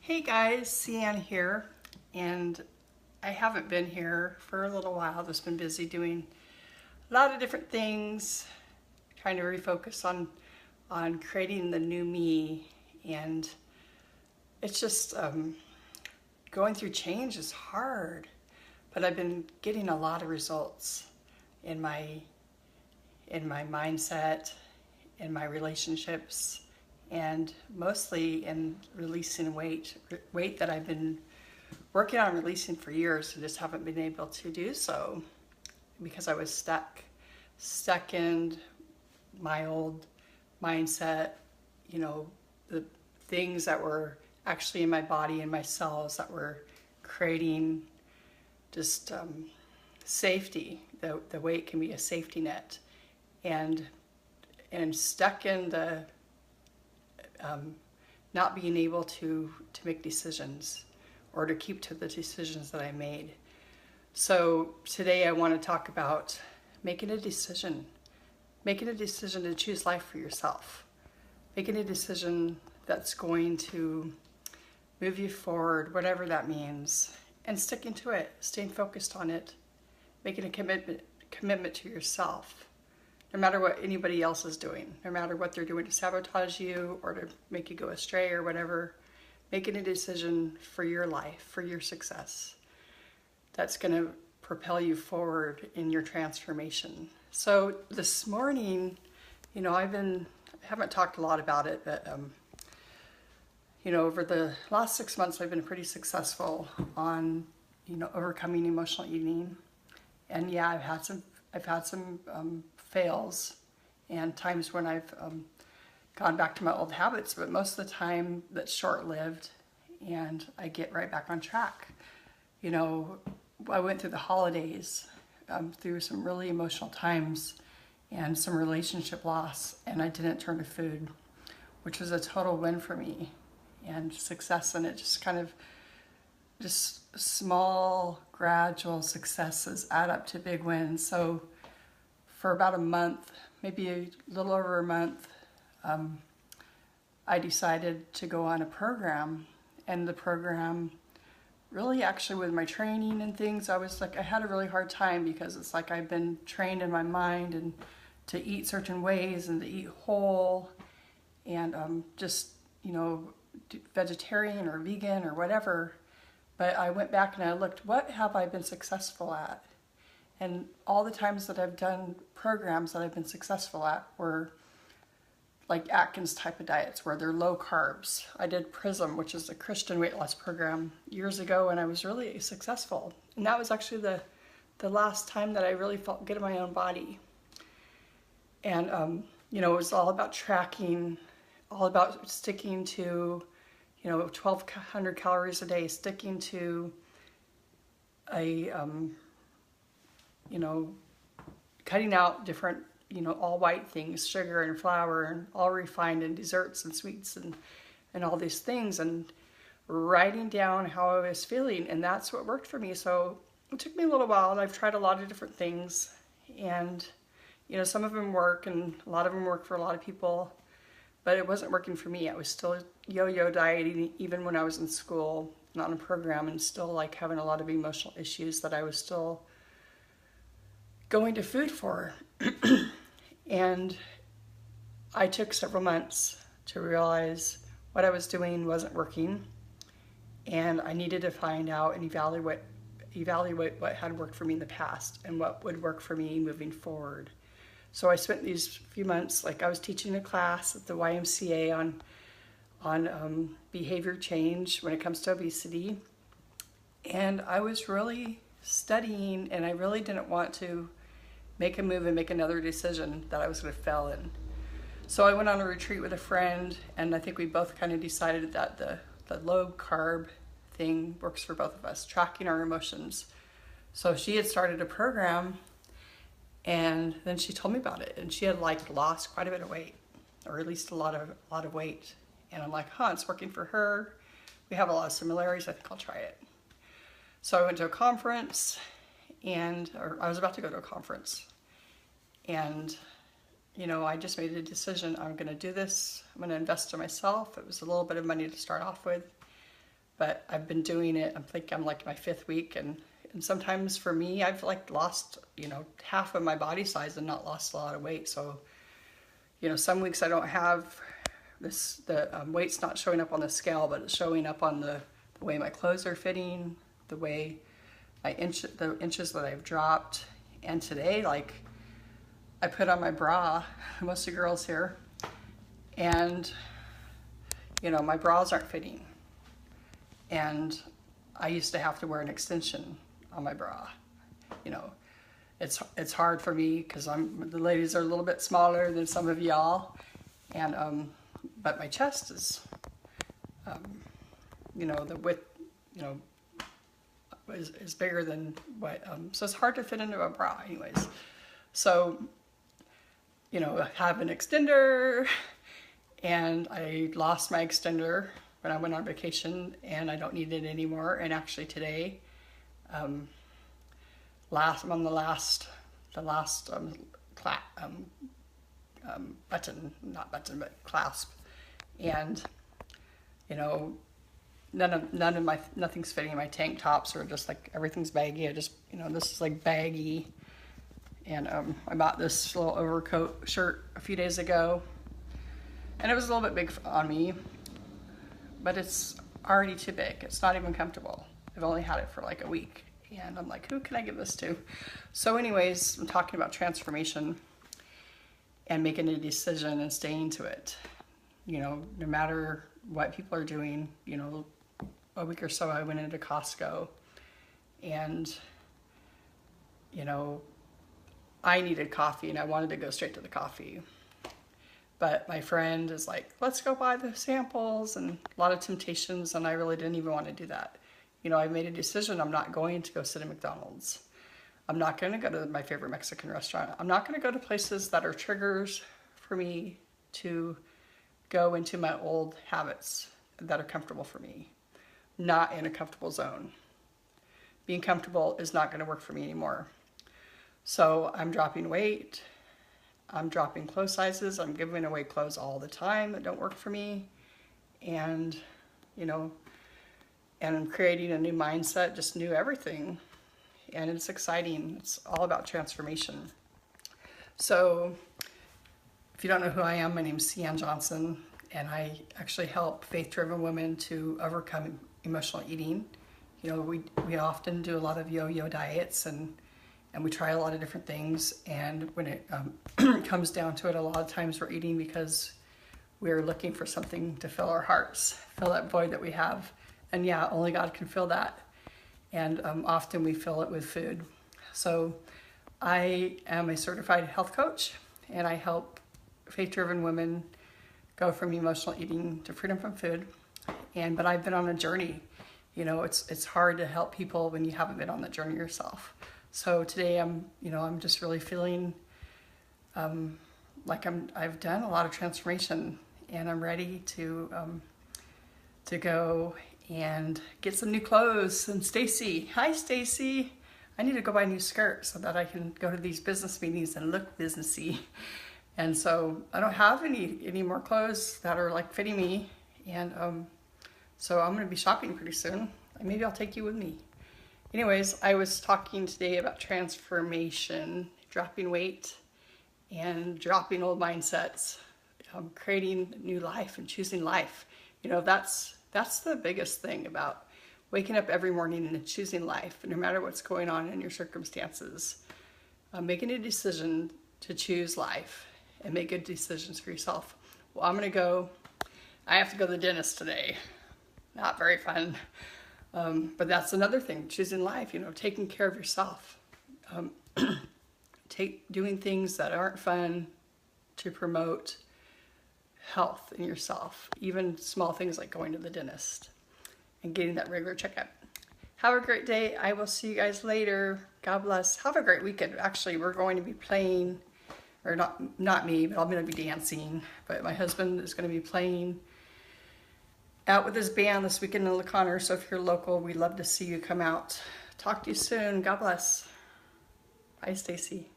Hey guys, Cian here, and I haven't been here for a little while. I've just been busy doing a lot of different things, trying to refocus on creating the new me, and it's just going through change is hard, but I've been getting a lot of results in my mindset, in my relationships, and mostly in releasing weight that I've been working on releasing for years and just haven't been able to do so because I was stuck in my old mindset, the things that were actually in my body and my cells that were creating just safety. The weight can be a safety net, and stuck in the not being able to make decisions or to keep to the decisions that I made. So today I want to talk about making a decision to choose life for yourself, making a decision that's going to move you forward, whatever that means, and sticking to it, staying focused on it, making a commitment to yourself. No matter what anybody else is doing, no matter what they're doing to sabotage you or to make you go astray or whatever, making a decision for your life, for your success, that's going to propel you forward in your transformation. So this morning, I haven't talked a lot about it, but over the last 6 months, I've been pretty successful on, overcoming emotional eating. And yeah, I've had some fails and times when I've gone back to my old habits, but most of the time that's short-lived and I get right back on track. I went through the holidays, through some really emotional times and some relationship loss, and I didn't turn to food, which was a total win for me and success. And it just small, gradual successes add up to big wins. So for about a month, maybe a little over a month, I decided to go on a program. And the program really, actually, with my training and things, I had a really hard time because it's like I've been trained in my mind and to eat certain ways and to eat whole and vegetarian or vegan or whatever. But I went back and I looked, what have I been successful at? And all the times that I've done programs that I've been successful at were like Atkins type of diets where they're low carbs. I did PRISM, which is a Christian weight loss program, years ago, and I was really successful. And that was actually the last time that I really felt good in my own body. And, it was all about tracking, all about sticking to, 1,200 calories a day, sticking to a, cutting out different, all white things, sugar and flour and all refined, and desserts and sweets and all these things, and writing down how I was feeling. And that's what worked for me. So it took me a little while, and I've tried a lot of different things, and, some of them work and a lot of them work for a lot of people, but it wasn't working for me. I was still yo-yo dieting even when I was in school, not in a program, and still like having a lot of emotional issues that I was still going to food for. And I took several months to realize what I was doing wasn't working, and I needed to find out and evaluate what had worked for me in the past and what would work for me moving forward. So I spent these few months, like I was teaching a class at the YMCA on behavior change when it comes to obesity, and I was really studying, and I really didn't want to make a move and make another decision that I was going to fail in. So I went on a retreat with a friend, and I think we both kind of decided that the low carb thing works for both of us, tracking our emotions. So she had started a program, and then she told me about it, and she had lost quite a bit of weight, or at least a lot of weight. And I'm like, it's working for her. We have a lot of similarities. I think I'll try it. So I went to a conference, or I was about to go to a conference, and I just made a decision. I'm going to do this. I'm going to invest in myself. It was a little bit of money to start off with, but I've been doing it. I think I'm like my 5th week, and sometimes for me, I've like lost, you know, half of my body size and not lost a lot of weight. So, you know, some weeks I don't have this, the weight's not showing up on the scale, but it's showing up on the way my clothes are fitting, the way the inches that I've dropped. And today, like, I put on my bra, most of the girls here, and, you know, my bras aren't fitting. And I used to have to wear an extension on my bra. You know, it's hard for me because the ladies are a little bit smaller than some of y'all, and but my chest is, you know, the width, you know, is bigger than what, so it's hard to fit into a bra anyways. So, you know, I have an extender, and I lost my extender when I went on vacation, and I don't need it anymore. And actually today, I'm on the last button, not button, but clasp, and, you know, nothing's fitting in my tank tops, or just like everything's baggy. I just, you know, this is like baggy. And I bought this little overcoat shirt a few days ago, and it was a little bit big on me, but it's already too big. It's not even comfortable. I've only had it for like a week, and I'm like, who can I give this to? So anyways, I'm talking about transformation and making a decision and staying to it. You know, no matter what people are doing. You know, a week or so I went into Costco, and, you know, I needed coffee and I wanted to go straight to the coffee. But my friend is like, let's go buy the samples, and a lot of temptations, and I really didn't even want to do that. You know, I made a decision. I'm not going to go sit at McDonald's. I'm not going to go to my favorite Mexican restaurant. I'm not going to go to places that are triggers for me to go into my old habits that are comfortable for me. Not in a comfortable zone. Being comfortable is not going to work for me anymore. So I'm dropping weight. I'm dropping clothes sizes. I'm giving away clothes all the time that don't work for me. And, you know, and I'm creating a new mindset, just new everything. And it's exciting. It's all about transformation. So if you don't know who I am, my name is Cian Johnson, and I actually help faith-driven women to overcome emotional eating. You know, we often do a lot of yo-yo diets, and we try a lot of different things, and when it comes down to it, a lot of times we're eating because we're looking for something to fill our hearts, fill that void that we have. And yeah, only God can fill that. And often we fill it with food. So I am a certified health coach, and I help faith-driven women go from emotional eating to freedom from food. But I've been on a journey. You know, it's hard to help people when you haven't been on the journey yourself. So today I'm just really feeling like I've done a lot of transformation, and I'm ready to go and get some new clothes. And Stacy, hi Stacy, I need to go buy a new skirt so that I can go to these business meetings and look businessy. And so I don't have any more clothes that are like fitting me, and so I'm going to be shopping pretty soon. Maybe I'll take you with me. Anyways, I was talking today about transformation, dropping weight and dropping old mindsets, creating new life and choosing life. You know, that's the biggest thing about waking up every morning and choosing life, no matter what's going on in your circumstances. Making a decision to choose life and make good decisions for yourself. Well, I have to go to the dentist today. Not very fun. But that's another thing, choosing life, you know, taking care of yourself. Doing things that aren't fun to promote health in yourself. Even small things like going to the dentist and getting that regular checkup. Have a great day. I will see you guys later. God bless. Have a great weekend. Actually, we're going to be playing, or not me, but I'm going to be dancing. But my husband is going to be playing out with his band this weekend in LaConner. So if you're local, we'd love to see you come out. Talk to you soon. God bless. Bye, Stacy.